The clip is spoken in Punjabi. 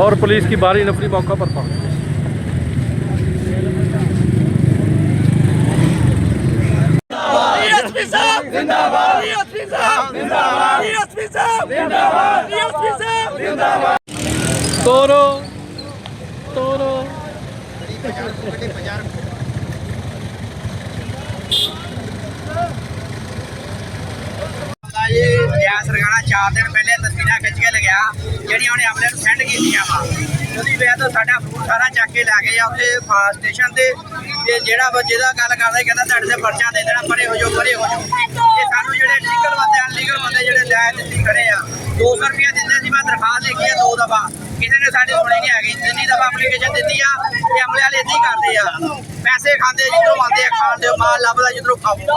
और पुलिस की बारी नफरी मौका पर पहुंच गई। डीएसपी साहब जिंदाबाद, डीएसपी साहब जिंदाबाद, डीएसपी साहब जिंदाबाद, डीएसपी साहब जिंदाबाद। तोरो तोरो सरकार 4 दिन पहले तस्वीर खिंच के लग्या ਜਿਹੜੀਆਂ ਉਹਨੇ ਅਮਲੇ ਨੂੰ ਸੈਂਡ ਕੀਤੀਆਂ ਵਾ ਉਹਦੀ ਵਜ੍ਹਾ ਤੋਂ ਸਾਡਾ ਫਰੂਟ ਸਾਰਾ ਚੱਕ ਕੇ ਲੈ ਗਏ ਆ ਉੱਥੇ ਸਟੇਸ਼ਨ ਤੇ ਜਿਹੜਾ ਜਿਹਦਾ ਗੱਲ ਕਰਦਾ ਕਹਿੰਦਾ ਤੁਹਾਡੇ ਤੇ ਪਰਚਾ ਦੇ ਦੇਣਾ ਪਰੇ ਹੋ ਜਾਓ ਪਰੇ ਹੋ ਜਾਓ। ਇਹ ਸਾਨੂੰ ਜਿਹੜੇ ਲੀਗਲ ਬੰਦੇ ਅਨਲੀਗਲ ਬੰਦੇ ਜਿਹੜੇ ਲੈ ਦਿੱਤੀ ਖੜੇ ਆ 200 ਰੁਪਏ ਦਿੰਦੇ ਸੀ। ਮੈਂ ਦਰਖਾਸਤ ਲਿਖੀ ਆ 2 ਦਫਾ ਕਿਸੇ ਨੇ ਸਾਡੀ ਸੁਣੀ ਨਹੀਂ ਹੈਗੀ। ਜਿੰਨੀ ਦਫਾ ਐਪਲੀਕੇਸ਼ਨ ਦਿੱਤੀ ਆ ਇਹ ਅਮਲੇ ਵਾਲੇ ਏਦਾਂ ਹੀ ਕਰਦੇ ਆ ਪੈਸੇ ਖਾਂਦੇ ਜਿੱਧਰੋਂ ਆਉਂਦੇ ਆ ਖਾਣ ਦੇ ਮਾਲ ਲੱਭਦਾ ਜਿੱਧਰੋਂ ਖਾਊਗਾ।